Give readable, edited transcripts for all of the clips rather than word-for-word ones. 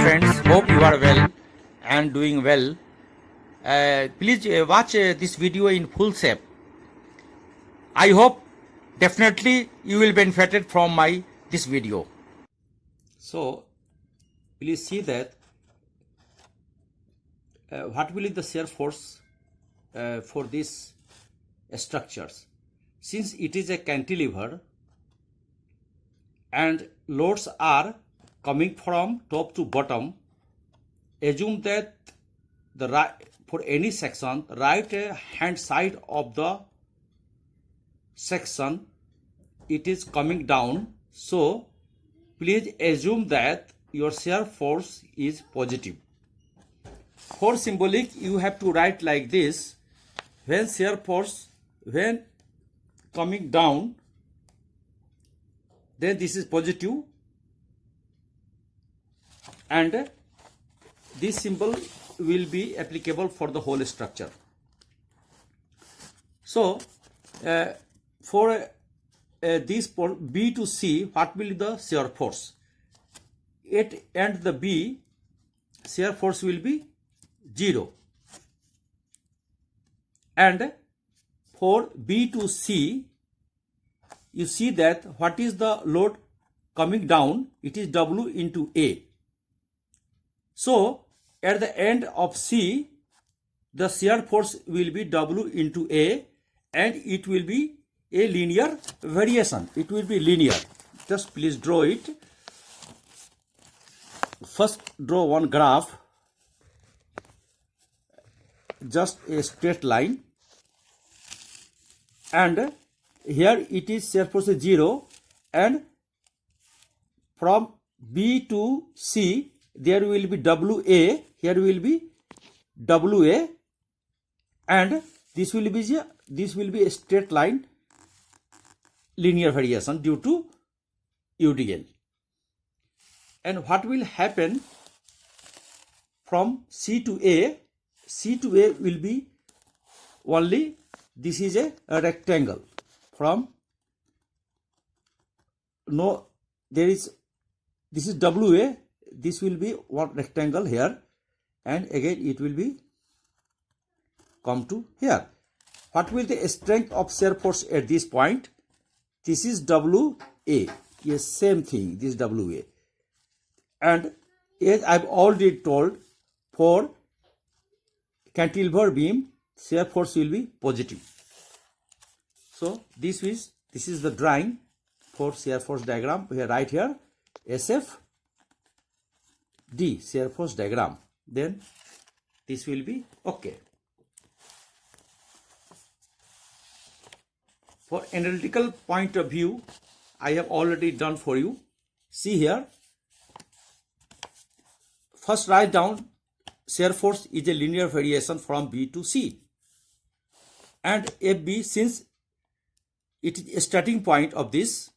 friends, hope you are well and doing well. Please watch this video in full shape. I hope definitely you will benefited from my this video. So please see that what will be the shear force for these structures. Since it is a cantilever and loads are coming from top to bottom, assume that the right, for any section, right hand side of the section it is coming down. So please assume that your shear force is positive. For symbolic, you have to write like this: when shear force when coming down, then this is positive, and this symbol will be applicable for the whole structure. So for this B to C, what will be the shear force? At and the B, shear force will be 0. And for B to C, you see that what is the load coming down? It is W into A. So at the end of C, the shear force will be W into A, and it will be a linear variation. It will be linear. Just please draw it. First draw one graph, just a straight line, and here it is shear force is 0, and from B to C there will be WA, here will be WA, and this will be a straight line linear variation due to UDL. And what will happen from C to A? C to A will be only, this is a rectangle. From no, there is, this is WA, this will be one rectangle here, and again it will be come to here. What will the strength of shear force at this point? This is WA. Yes, same thing, this is WA. And as I've already told, for cantilever beam, shear force will be positive. So this is the drawing for shear force diagram. We write here SF D, shear force diagram. Then this will be okay. For analytical point of view, I have already done for you. See here. First write down shear force is a linear variation from B to C. And FB, since it is a starting point of this,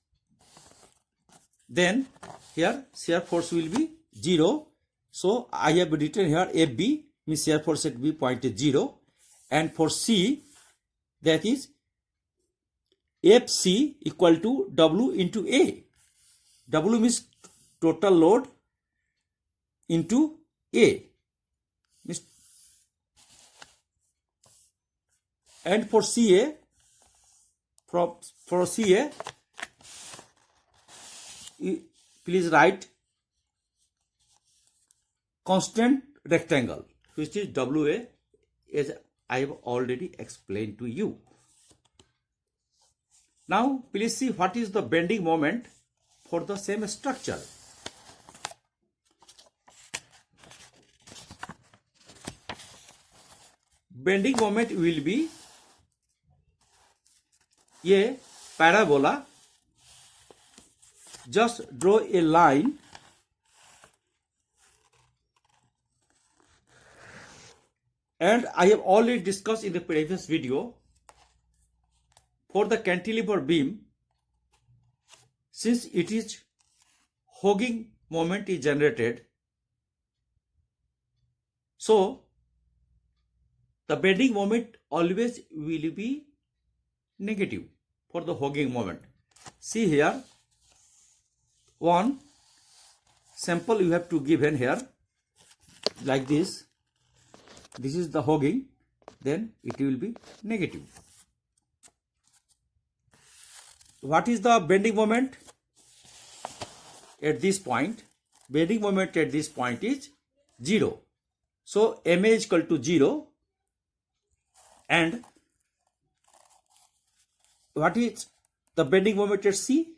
then here shear force will be 0. So I have written here FB means shear force at B point is 0. And for C, that is FC equal to W into A. W means total load into A. And for CA, for CA, please write constant rectangle, which is WA, as I have already explained to you. Now please see what is the bending moment for the same structure. Bending moment will be a parabola. Just draw a line and I have already discussed in the previous video, for the cantilever beam, since it is hogging moment is generated, so the bending moment always will be negative for the hogging moment. See here, one sample you have to give in here. like this is the hogging, then it will be negative. What is the bending moment at this point? Bending moment at this point is 0. So MA is equal to 0, and what is the bending moment at C?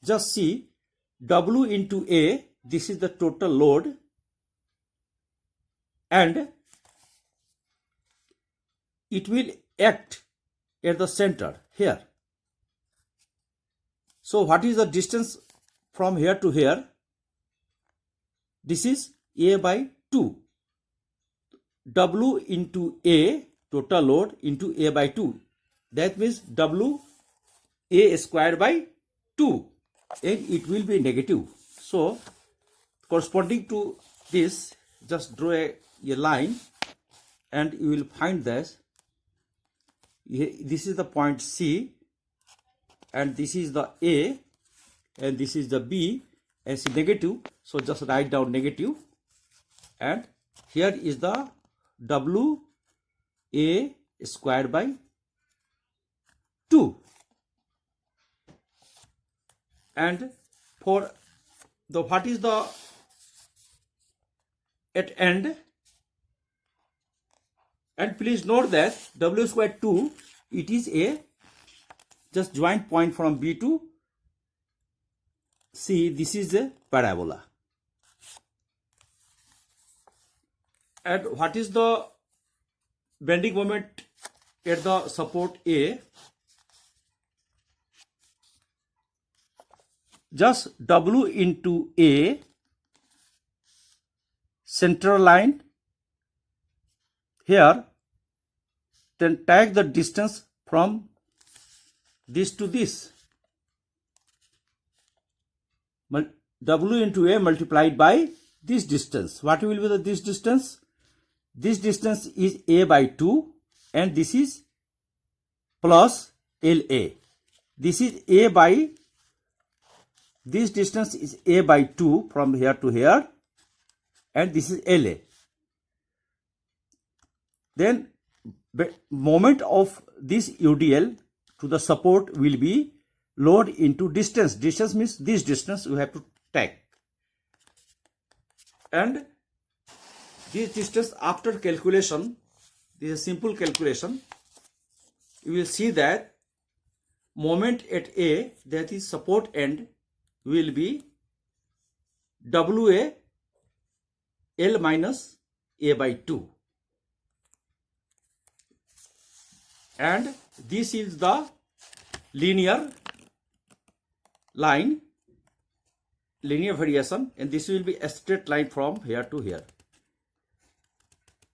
Just see, W into A, this is the total load, and it will act at the center here. So what is the distance from here to here? This is A by 2. W into A, total load, into A by 2. That means W A square by 2, and it will be negative. So corresponding to this, just draw a line, and you will find that this is the point C, and this is the A, and this is the B, and C negative. So just write down negative, and here is the W A square by 2. And for the what is the at end, and please note that W square 2, it is a just joint point from B to C. This is a parabola. And what is the bending moment at the support A? Just W into A, central line here, then take the distance from this to this. W into A multiplied by this distance. What will be this distance? This distance is A by 2, and this is plus LA. This is A by, this distance is A by 2 from here to here, and this is LA. Then moment of this UDL to the support will be load into distance. Distance means this distance we have to take. And this distance, after calculation, this is a simple calculation, you will see that moment at A, that is support end, will be WA L minus A by 2. And this is the linear line, linear variation, and this will be a straight line from here to here,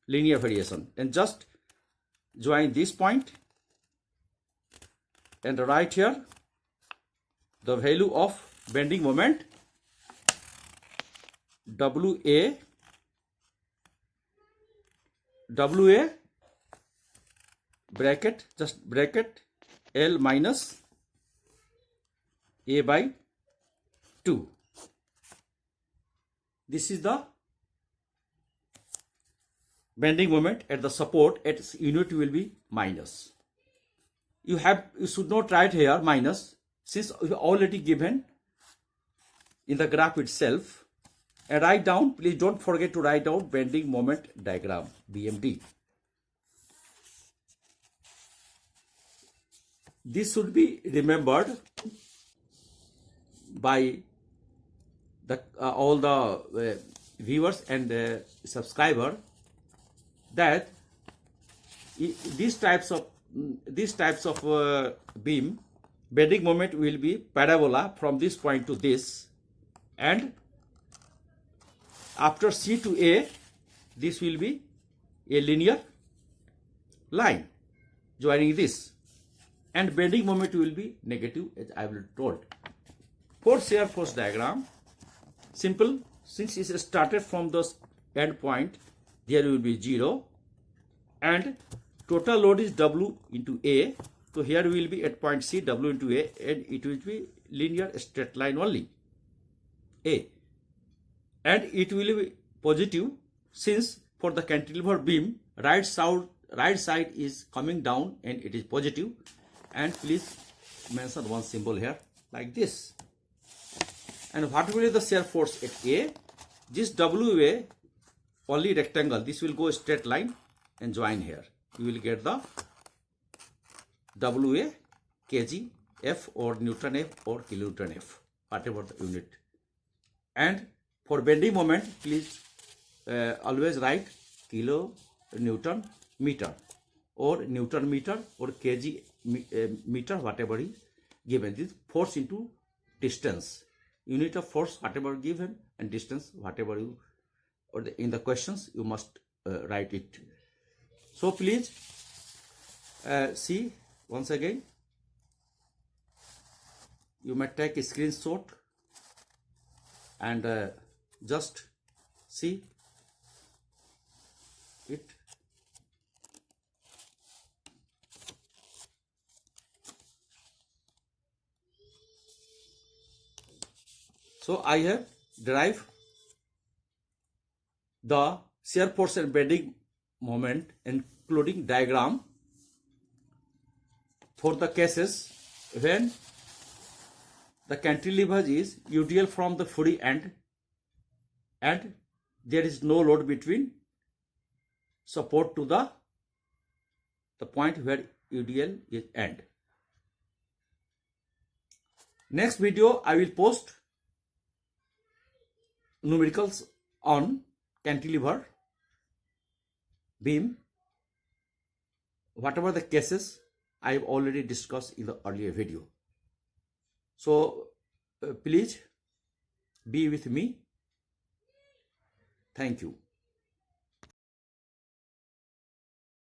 linear variation. And just join this point and write here the value of bending moment, WA bracket, just bracket, L minus A by 2. This is the bending moment at the support. Its unit will be minus. You should not write here minus, since we have already given in the graph itself. And write down, please don't forget to write down bending moment diagram, BMD. This should be remembered by the all the viewers and subscriber, that these types of beam bending moment will be parabola from this point to this, and after C to A, this will be a linear line joining this, and bending moment will be negative, as I will told. For shear force diagram, simple, since it started from the end point, there will be 0, and total load is W into A. So here will be at point C, W into A, and it will be linear straight line only, A. And it will be positive, since for the cantilever beam right side is coming down and it is positive. And please mention one symbol here like this. And what will be the shear force at A? This WA only rectangle, this will go straight line and join here. You will get the WA kg F or Newton F or kilonewton F, whatever the unit. And for bending moment, please always write kilo Newton meter or Newton meter or kg meter, whatever is given. This force into distance, unit of force whatever given, and distance whatever you, or in the questions you must write it. So please see once again. You may take a screenshot and just see it. So I have derived the shear force and bending moment, including diagram, for the cases when the cantilever is UDL from the free end and there is no load between support to the point where UDL is end. Next video I will post numericals on cantilever beam, whatever the cases I have already discussed in the earlier video. So please be with me. Thank you.